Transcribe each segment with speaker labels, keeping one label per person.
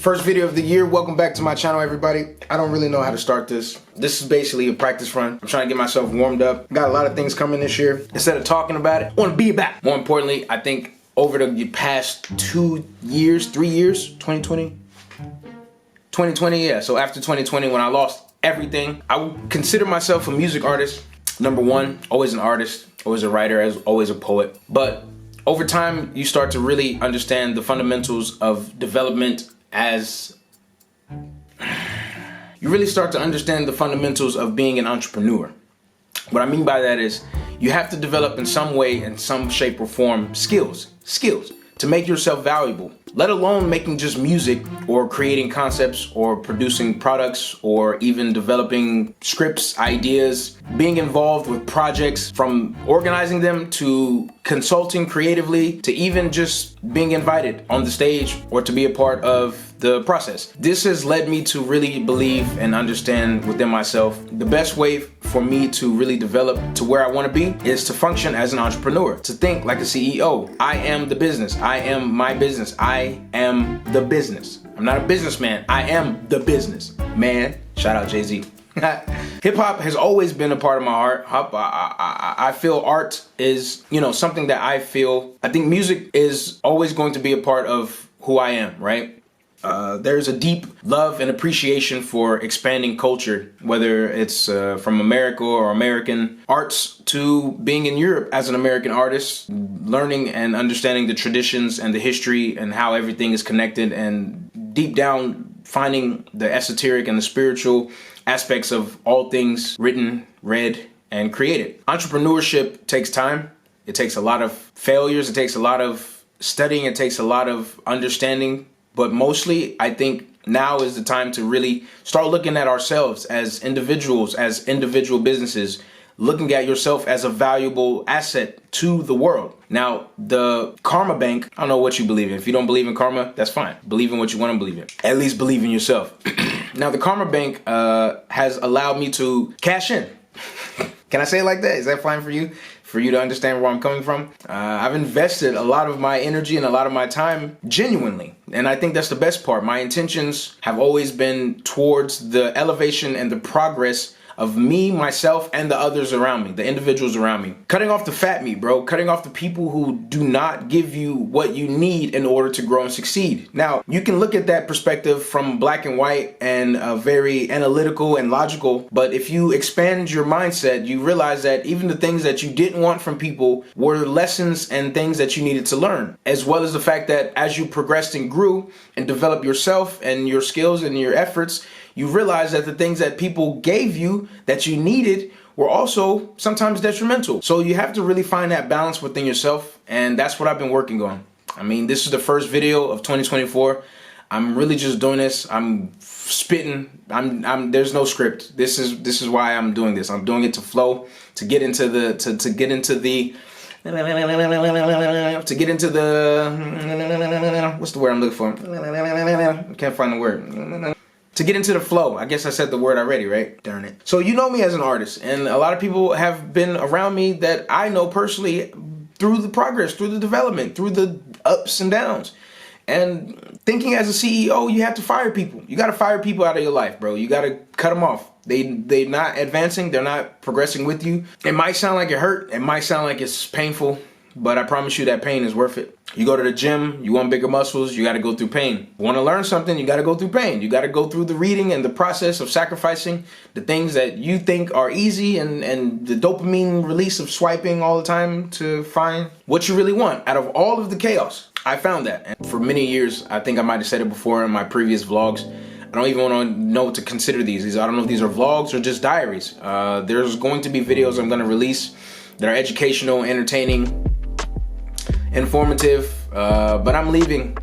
Speaker 1: First video of the year. Welcome back to my channel, everybody. I don't really know how to start this. This is basically a practice run. I'm trying to get myself warmed up. Got a lot of things coming this year. Instead of talking about it, I want to be about it. More importantly, I think over the past 2 years, 3 years, 2020, yeah. So after 2020, when I lost everything, I would consider myself a music artist. Number one, always an artist, always a writer, always a poet. But over time, you start to really understand the fundamentals of development as you really start to understand the fundamentals of being an entrepreneur. What I mean by that is you have to develop in some way, in some shape or form, skills to make yourself valuable, let alone making just music or creating concepts or producing products or even developing scripts, ideas, being involved with projects, from organizing them to consulting creatively to even just being invited on the stage or to be a part of the process. This has led me to really believe and understand within myself the best way for me to really develop to where I want to be is to function as an entrepreneur, to think like a CEO. I am the business. I am my business. I am the business. I'm not a businessman. I am the business man. Shout out Jay-Z. Hip hop has always been a part of my heart. I feel art is, something that I think music is always going to be a part of who I am, right? There's a deep love and appreciation for expanding culture, whether it's from America or American arts to being in Europe as an American artist, learning and understanding the traditions and the history and how everything is connected, and deep down finding the esoteric and the spiritual aspects of all things written, read, and created. Entrepreneurship takes time. It takes a lot of failures. It takes a lot of studying. It takes a lot of understanding. But mostly, I think now is the time to really start looking at ourselves as individuals, as individual businesses, looking at yourself as a valuable asset to the world. Now, the karma bank, I don't know what you believe in. If you don't believe in karma, that's fine. Believe in what you want to believe in. At least believe in yourself. Now, the karma bank has allowed me to cash in. Can I say it like that? Is that fine for you? For you to understand where I'm coming from? I've invested a lot of my energy and a lot of my time genuinely. And I think that's the best part. My intentions have always been towards the elevation and the progress of me, myself, and the others around me, the individuals around me. Cutting off the fat meat, bro. Cutting off the people who do not give you what you need in order to grow and succeed. Now, you can look at that perspective from black and white and very analytical and logical, but if you expand your mindset, you realize that even the things that you didn't want from people were lessons and things that you needed to learn, as well as the fact that as you progressed and grew and developed yourself and your skills and your efforts, you realize that the things that people gave you that you needed were also sometimes detrimental. So you have to really find that balance within yourself, and that's what I've been working on. I mean, this is the first video of 2024. I'm really just doing this. I'm spitting. There's no script. This is why I'm doing this. I'm doing it to flow, to get into the what's the word I'm looking for? I can't find the word. To get into the flow. I guess I said the word already, right? Darn it. So you know me as an artist, and a lot of people have been around me that I know personally through the progress, through the development, through the ups and downs. And thinking as a CEO, you have to fire people. You got to fire people out of your life, bro. You got to cut them off. They're not advancing. They're not progressing with you. It might sound like it hurt. It might sound like it's painful, but I promise you that pain is worth it. You go to the gym, you want bigger muscles, you got to go through pain. You want to learn something, you got to go through pain. You got to go through the reading and the process of sacrificing the things that you think are easy and the dopamine release of swiping all the time to find what you really want out of all of the chaos. I found that. And for many years, I think I might have said it before in my previous vlogs, I don't even want to know what to consider these. I don't know if these are vlogs or just diaries. There's going to be videos I'm going to release that are educational, entertaining, informative, but I'm leaving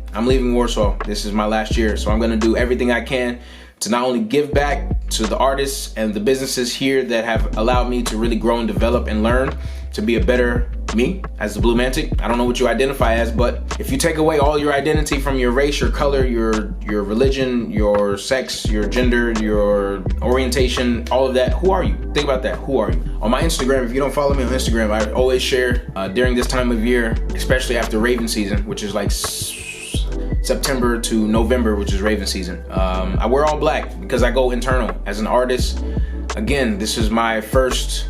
Speaker 1: Warsaw. This is my last year, so I'm gonna do everything I can to not only give back to the artists and the businesses here that have allowed me to really grow and develop and learn to be a better me as the Blue Mantic. I don't know what you identify as, but if you take away all your identity from your race, your color, your religion, your sex, your gender, your orientation, all of that, who are you? Think about that. Who are you? On my Instagram, if you don't follow me on Instagram, I always share during this time of year, especially after Raven season, which is like September to November, which is Raven season. I wear all black because I go internal as an artist. Again, this is my first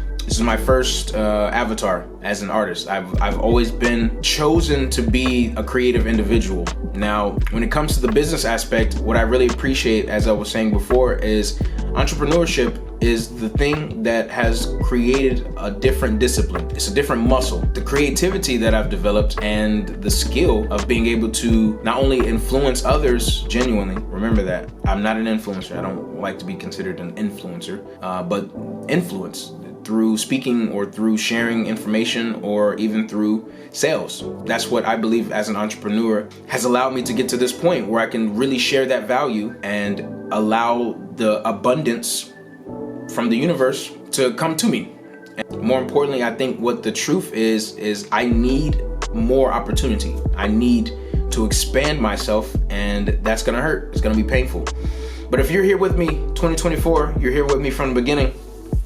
Speaker 1: avatar as an artist. I've always been chosen to be a creative individual. Now, when it comes to the business aspect, what I really appreciate, as I was saying before, is entrepreneurship is the thing that has created a different discipline. It's a different muscle. The creativity that I've developed and the skill of being able to not only influence others genuinely, remember that, I'm not an influencer. I don't like to be considered an influencer, but influence through speaking or through sharing information or even through sales. That's what I believe as an entrepreneur has allowed me to get to this point where I can really share that value and allow the abundance from the universe to come to me. And more importantly, I think what the truth is I need more opportunity. I need to expand myself, and that's gonna hurt. It's gonna be painful. But if you're here with me 2024, you're here with me from the beginning,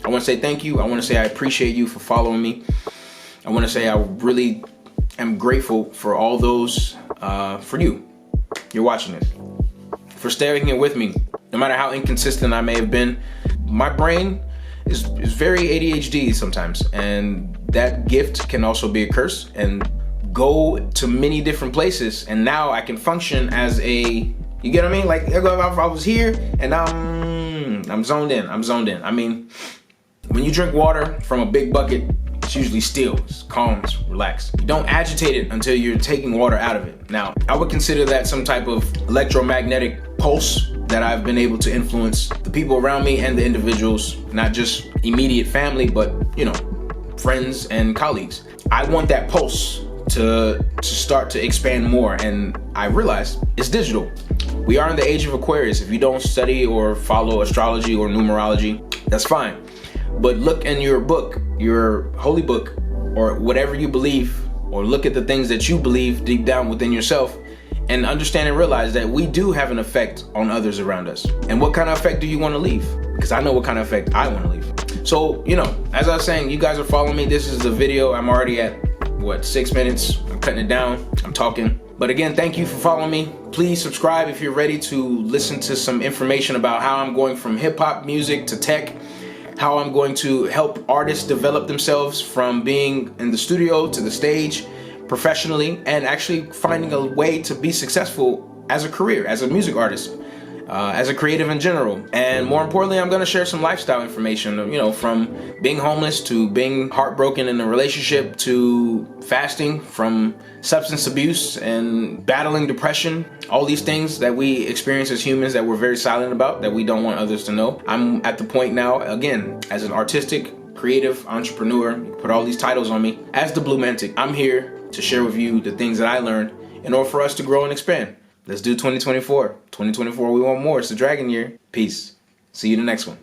Speaker 1: I want to say thank you. I want to say I appreciate you for following me. I want to say I really am grateful for all those, for you. You're watching this. For staying here with me. No matter how inconsistent I may have been, my brain is very ADHD sometimes. And that gift can also be a curse and go to many different places. And now I can function as you get what I mean? Like, I was here and I'm zoned in. I mean, when you drink water from a big bucket, it's usually still, it's calm, it's relaxed. You don't agitate it until you're taking water out of it. Now, I would consider that some type of electromagnetic pulse that I've been able to influence the people around me and the individuals, not just immediate family, but, friends and colleagues. I want that pulse to start to expand more, and I realized it's digital. We are in the age of Aquarius. If you don't study or follow astrology or numerology, that's fine. But look in your book, your holy book, or whatever you believe, or look at the things that you believe deep down within yourself, and understand and realize that we do have an effect on others around us. And what kind of effect do you want to leave? Because I know what kind of effect I want to leave. So, as I was saying, you guys are following me. This is the video. I'm already at, 6 minutes. I'm cutting it down. I'm talking. But again, thank you for following me. Please subscribe if you're ready to listen to some information about how I'm going from hip hop music to tech, how I'm going to help artists develop themselves from being in the studio to the stage professionally, and actually finding a way to be successful as a career, as a music artist, as a creative in general. And more importantly, I'm gonna share some lifestyle information, from being homeless to being heartbroken in a relationship to fasting from substance abuse and battling depression, all these things that we experience as humans that we're very silent about, that we don't want others to know. I'm at the point now, again, as an artistic, creative entrepreneur, put all these titles on me, as the Blue Mantic, I'm here to share with you the things that I learned in order for us to grow and expand. Let's do 2024. 2024, we want more. It's the dragon year. Peace. See you in the next one.